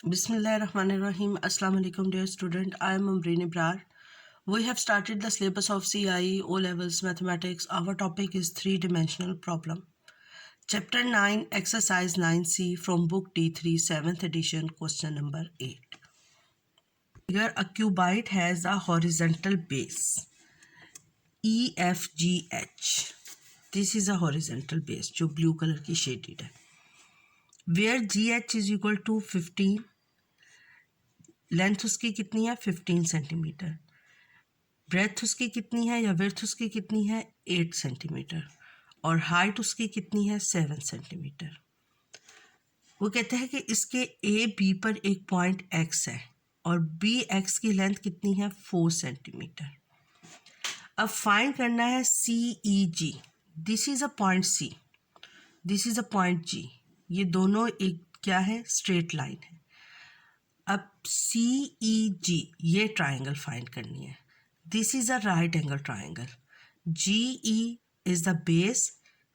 Bismillahirrahmanirrahim. Assalamu alaikum dear student. I am Amreen Ibrar. We have started the syllabus of CIE O Levels Mathematics. Our topic is three-dimensional problem. Chapter 9 Exercise 9C from Book D3 7th edition question number 8. Here a cuboid has a horizontal base EFGH. This is a horizontal base जो blue color की shaded है. Where GH is equal to 15. Length उसकी कितनी है 15 centimetre. Breath उसकी कितनी है या विड्थ उसकी कितनी है 8 सेंटीमीटर और हाइट उसकी कितनी है 7 सेंटीमीटर. वो कहते हैं कि इसके ए बी पर एक पॉइंट एक्स है और बी एक्स की लेंथ कितनी है 4 सेंटीमीटर. अब फाइंड करना है C E G. This is a point C, this is a point G. ये दोनों एक क्या है स्ट्रेट लाइन है. अब सी ई जी ये ट्राइंगल फाइंड करनी है. This is a right angle triangle. G E is the base,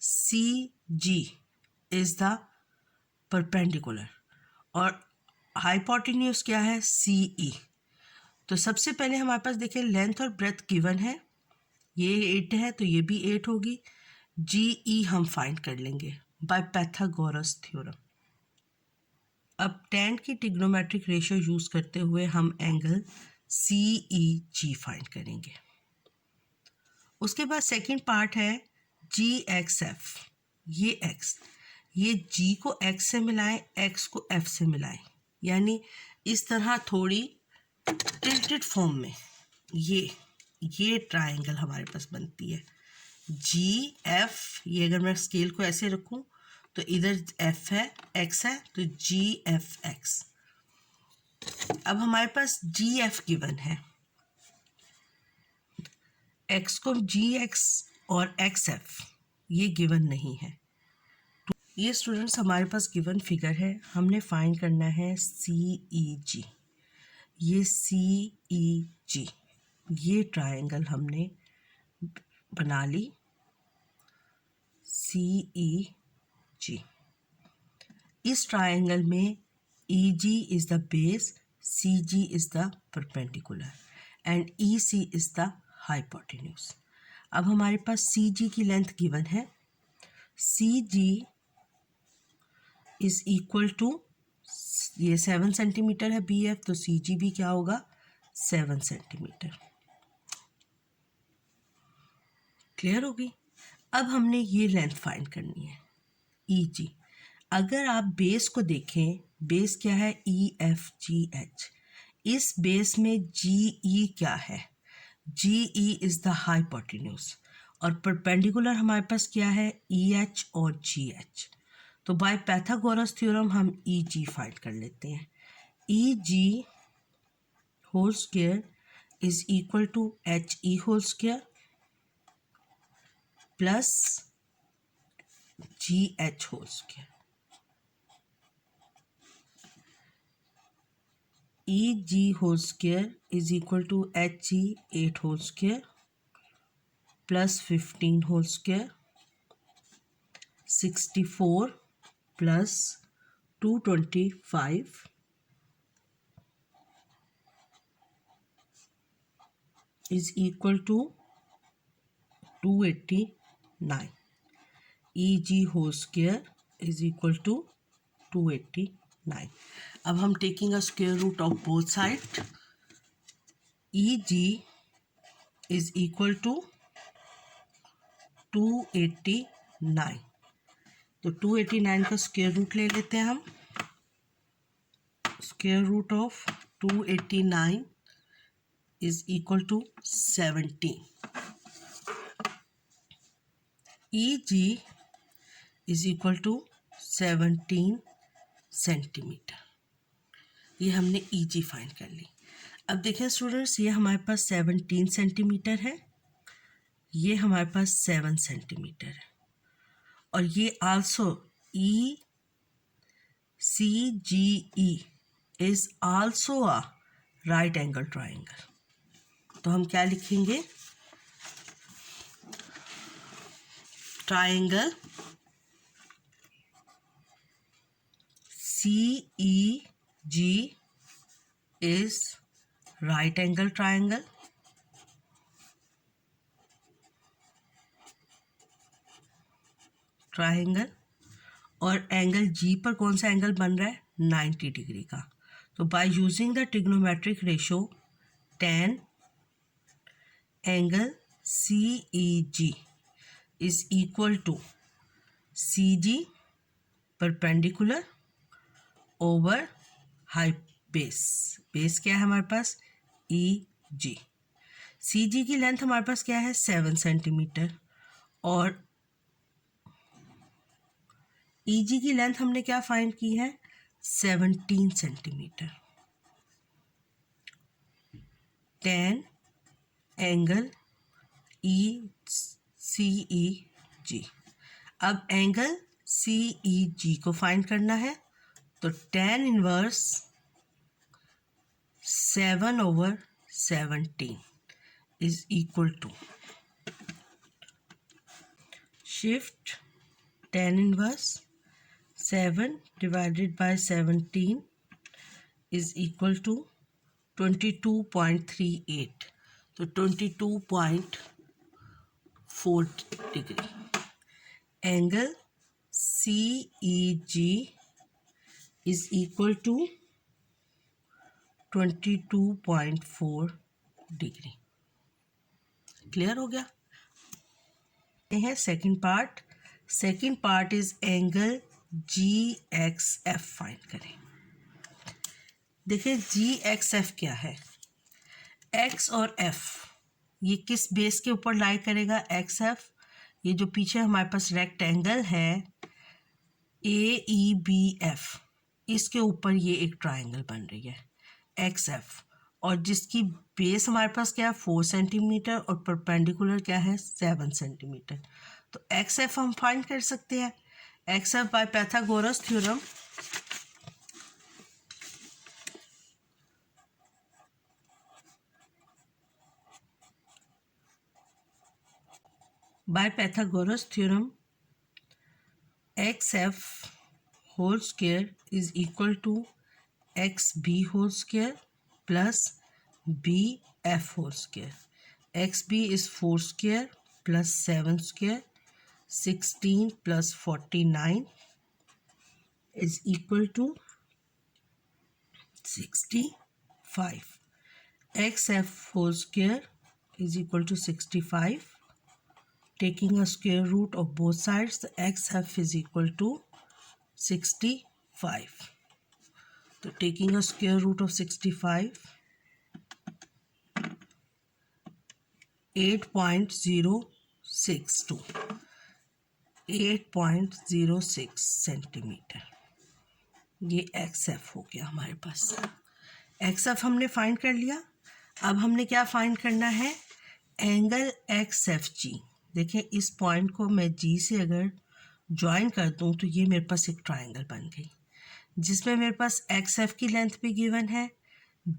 C G is the perpendicular और हाइपोटेन्यूज क्या है सी ई. तो सबसे पहले हमारे पास देखिए लेंथ और ब्रेथ गिवन है. ये 8 है तो ये भी 8 होगी. जी ई हम फाइंड कर लेंगे बाय पाइथागोरस थ्योरम. अब tan की ट्रिग्नोमेट्रिक रेशियो यूज़ करते हुए हम angle C E G find करेंगे. उसके बाद सेकंड पार्ट है जी एक्स एफ. ये x, ये g को x से मिलाएं, x को f से मिलाएं, यानी इस तरह थोड़ी टिल्टेड फॉर्म में ये ट्राइंगल हमारे पास बनती है. जी एफ, ये अगर मैं स्केल को ऐसे रखूं तो इधर f है x है तो जी एफ एक्स. अब हमारे पास जी एफ गिवन है, x को जी एक्स और एक्स एफ ये गिवन नहीं है. ये स्टूडेंट्स हमारे पास गिवन फिगर है, हमने फाइंड करना है सी ई जी. ये सी ई जी ये ट्राइंगल हमने बना ली सी ई जी. इस ट्राइंगल में E G is the base, C G is the perpendicular and E C is the hypotenuse. अब हमारे पास सी जी की लेंथ गिवन है. C G is equal to, ये 7 सेंटीमीटर है बी एफ, तो सी जी भी क्या होगा 7 सेंटीमीटर. क्लियर होगी. अब हमने ये लेंथ फाइंड करनी है ई जी. अगर आप बेस को देखें, बेस क्या है ई एफ जी एच. इस बेस में जी ई क्या है, G E is the hypotenuse और परपेंडिकुलर हमारे पास क्या है ई एच और जी एच. तो बाय पाइथागोरस थ्योरम हम ई जी फाइंड कर लेते हैं. E G whole square is equal to H E whole square plus G H whole square. E G whole square is equal to H G 8 whole square plus 15 whole square 64 plus 225 is equal to 289. EG whole square is equal to 289. अब हम taking a square root of both side. EG is equal to 289. तो 289 का square root ले लेते हैं हम. Square root of 289 is equal to 17. EG is equal to 17 centimetre. ये हमने EG फाइंड कर ली. अब देखें स्टूडेंट्स, ये हमारे पास 17 सेंटीमीटर है, ये हमारे पास 7 सेंटीमीटर है और ये also E C G E is also a right angle triangle. तो हम क्या लिखेंगे, triangle C E G is right angle triangle. और एंगल G पर कौन सा एंगल बन रहा है? 90 डिग्री का. तो by using the trigonometric ratio tan angle CEG is equal to CG perpendicular over base क्या है हमारे पास? EG. CG की लेंथ हमारे पास क्या है? 7 सेंटीमीटर. और EG की लेंथ हमने क्या फाइंड की है? 17 सेंटीमीटर. tan angle CEG. अब एंगल CEG को फाइंड करना है, तो tan inverse 7/17 is equal to shift tan inverse 7 divided by 17 is equal to 22.38. तो 22.4 degree. Angle CEG is equal to 22.4 degree. Clear हो गया? ये है second part. Second part is angle GXF find करें. देखिए GXF क्या है? X और F ये किस बेस के ऊपर लाई करेगा? XF. ये जो पीछे हमारे पास रेक्टेंगल है AEBF, इसके ऊपर ये एक ट्राइंगल बन रही है XF, और जिसकी बेस हमारे पास क्या है? 4 सेंटीमीटर और परपेंडिकुलर क्या है? 7 सेंटीमीटर. तो XF हम फाइंड कर सकते हैं. XF by Pythagoras theorem XF whole square is equal to XB whole square plus BF whole square. XB is 4 square plus 7 square, 16 plus 49 is equal to 65. XF whole square is equal to 65. Taking a square root of both sides, the XF is equal to 65. So taking a square root of 65, 8.062, 8.06 centimetre. ये XF हो गया हमारे पास. XF हमने find कर लिया. अब हमने क्या फाइंड करना है? Angle XFG. देखिए इस पॉइंट को मैं G से अगर ज्वाइन कर दूं तो ये मेरे पास एक ट्राइंगल बन गई, जिसमें मेरे पास XF की लेंथ भी गिवन है,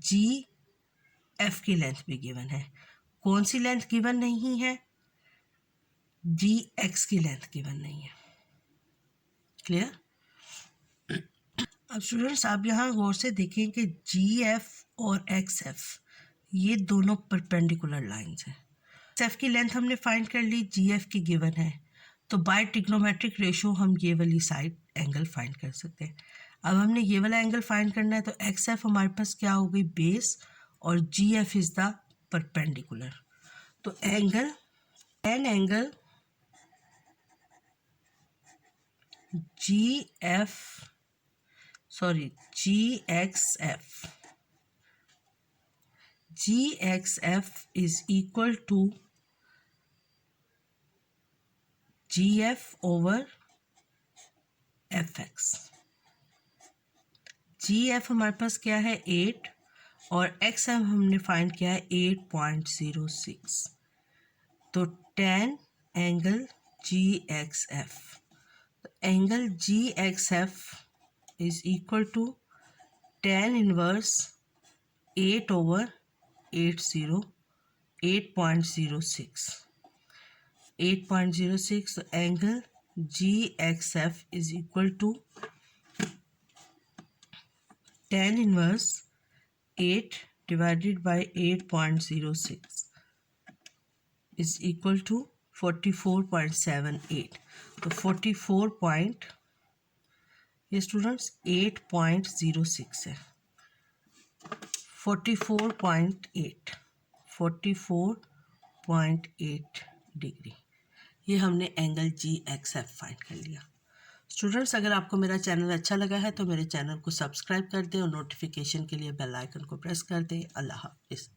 GF की लेंथ भी गिवन है. कौन सी लेंथ गिवन नहीं है? GX की लेंथ गिवन नहीं है. क्लियर? अब स्टूडेंट्स आप यहाँ गौर से देखें कि GF और XF ये दोनों परपेंडिकुलर लाइंस हैं. XF की लेंथ हमने फाइंड कर ली, GF की गिवन है, तो बाय ट्रिग्नोमेट्रिक रेशो हम ये वाली साइड एंगल फाइंड कर सकते हैं. अब हमने ये वाला एंगल फाइंड करना है, तो XF हमारे पास क्या हो गई? बेस, और GF इज द परपेंडिकुलर. तो angle tan angle GXF is equal to GF over FX. GF हमारे पास क्या है? 8, और XF हमने फाइंड किया है 8.06. तो tan angle GXF, angle GXF is equal to tan inverse 8/80, 8.06. 8.06. तो angle GXF is equal to tan inverse 8 divided by 8.06 is equal to 44.78. तो 44 ये स्टूडेंट्स 8.06 है. 44.8 डिग्री. ये हमने एंगल GXF फाइंड कर लिया. स्टूडेंट्स, अगर आपको मेरा चैनल अच्छा लगा है तो मेरे चैनल को सब्सक्राइब कर दें और नोटिफिकेशन के लिए बेल आइकन को प्रेस कर दें. अल्लाह हाफिज़.